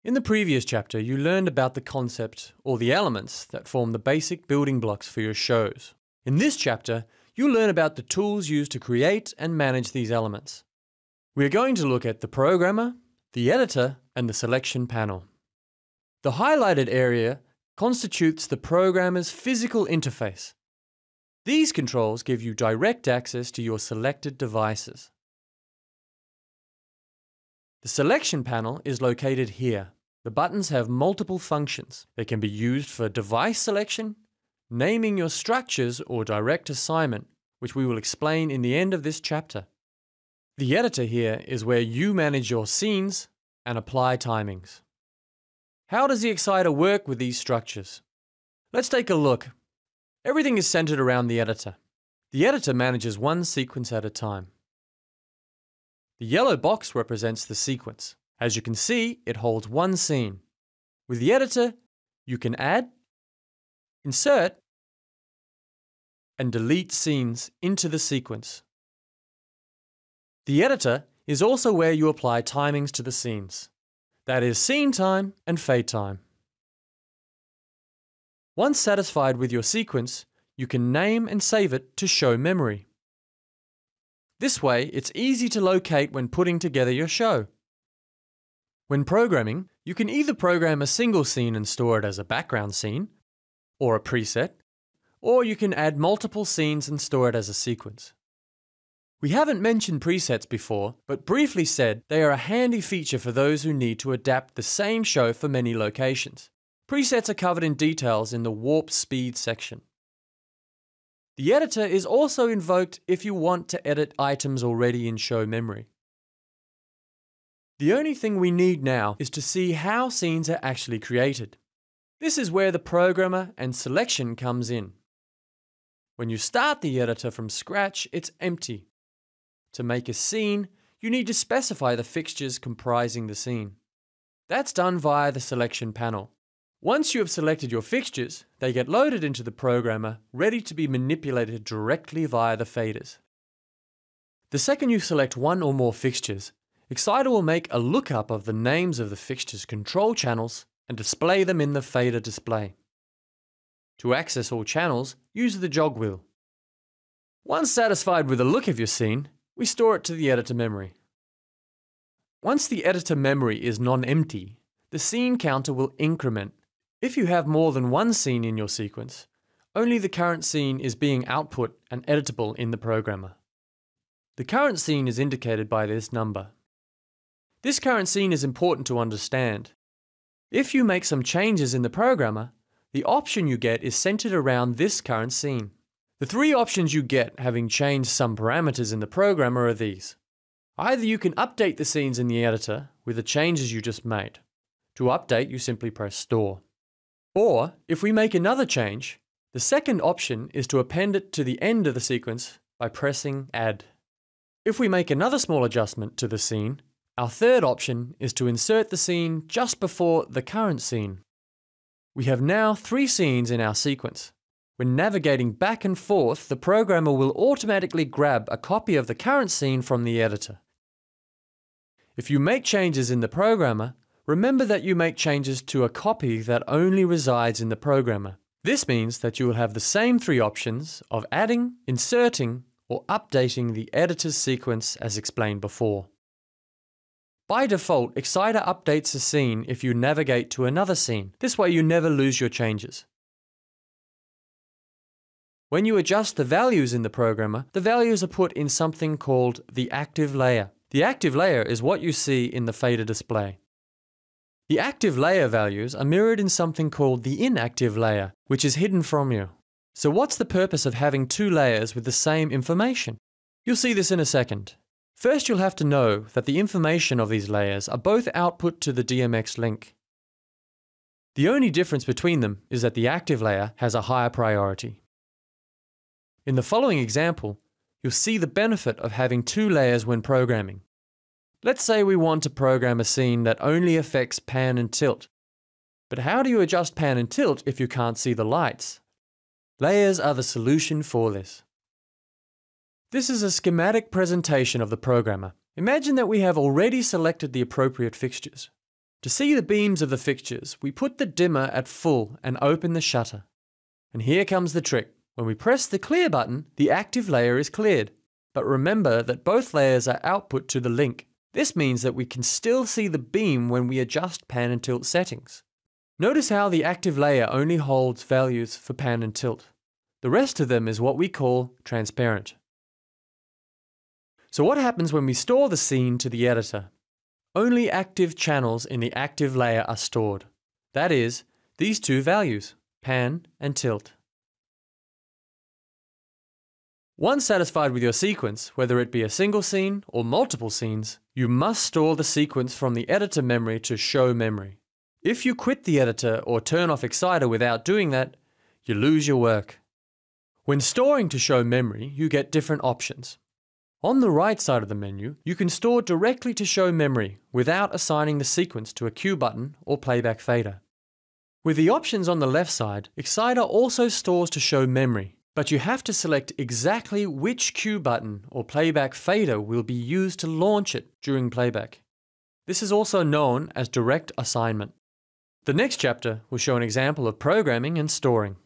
In the previous chapter, you learned about the concept, or the elements, that form the basic building blocks for your shows. In this chapter, you'll learn about the tools used to create and manage these elements. We're going to look at the programmer, the editor, and the selection panel. The highlighted area constitutes the programmer's physical interface. These controls give you direct access to your selected devices. The selection panel is located here. The buttons have multiple functions. They can be used for device selection, naming your structures, or direct assignment, which we will explain in the end of this chapter. The editor here is where you manage your scenes and apply timings. How does the Xciter work with these structures? Let's take a look. Everything is centered around the editor. The editor manages one sequence at a time. The yellow box represents the sequence. As you can see, it holds one scene. With the editor, you can add, insert, and delete scenes into the sequence. The editor is also where you apply timings to the scenes. That is scene time and fade time. Once satisfied with your sequence, you can name and save it to show memory. This way, it's easy to locate when putting together your show. When programming, you can either program a single scene and store it as a background scene, or a preset, or you can add multiple scenes and store it as a sequence. We haven't mentioned presets before, but briefly said they are a handy feature for those who need to adapt the same show for many locations. Presets are covered in details in the warp speed section. The editor is also invoked if you want to edit items already in show memory. The only thing we need now is to see how scenes are actually created. This is where the programmer and selection comes in. When you start the editor from scratch, it's empty. To make a scene, you need to specify the fixtures comprising the scene. That's done via the selection panel. Once you have selected your fixtures, they get loaded into the programmer, ready to be manipulated directly via the faders. The second you select one or more fixtures, Xciter will make a lookup of the names of the fixtures' control channels and display them in the fader display. To access all channels, use the jog wheel. Once satisfied with the look of your scene, we store it to the editor memory. Once the editor memory is non-empty, the scene counter will increment. If you have more than one scene in your sequence, only the current scene is being output and editable in the programmer. The current scene is indicated by this number. This current scene is important to understand. If you make some changes in the programmer, the option you get is centered around this current scene. The three options you get having changed some parameters in the programmer are these. Either you can update the scenes in the editor with the changes you just made. To update, you simply press Store. Or, if we make another change, the second option is to append it to the end of the sequence by pressing Add. If we make another small adjustment to the scene, our third option is to insert the scene just before the current scene. We have now 3 scenes in our sequence. When navigating back and forth, the programmer will automatically grab a copy of the current scene from the editor. If you make changes in the programmer, remember that you make changes to a copy that only resides in the programmer. This means that you will have the same 3 options of adding, inserting, or updating the editor's sequence as explained before. By default, Xciter updates a scene if you navigate to another scene. This way you never lose your changes. When you adjust the values in the programmer, the values are put in something called the active layer. The active layer is what you see in the fader display. The active layer values are mirrored in something called the inactive layer, which is hidden from you. So what's the purpose of having 2 layers with the same information? You'll see this in a second. First, you'll have to know that the information of these layers are both output to the DMX link. The only difference between them is that the active layer has a higher priority. In the following example, you'll see the benefit of having 2 layers when programming. Let's say we want to program a scene that only affects pan and tilt. But how do you adjust pan and tilt if you can't see the lights? Layers are the solution for this. This is a schematic presentation of the programmer. Imagine that we have already selected the appropriate fixtures. To see the beams of the fixtures, we put the dimmer at full and open the shutter. And here comes the trick. When we press the clear button, the active layer is cleared. But remember that both layers are output to the link. This means that we can still see the beam when we adjust pan and tilt settings. Notice how the active layer only holds values for pan and tilt. The rest of them is what we call transparent. So what happens when we store the scene to the editor? Only active channels in the active layer are stored. That is, these two values, pan and tilt. Once satisfied with your sequence, whether it be a single scene or multiple scenes, you must store the sequence from the editor memory to show memory. If you quit the editor or turn off Xciter without doing that, you lose your work. When storing to show memory, you get different options. On the right side of the menu, you can store directly to show memory without assigning the sequence to a cue button or playback fader. With the options on the left side, Xciter also stores to show memory, but you have to select exactly which cue button or playback fader will be used to launch it during playback. This is also known as direct assignment. The next chapter will show an example of programming and storing.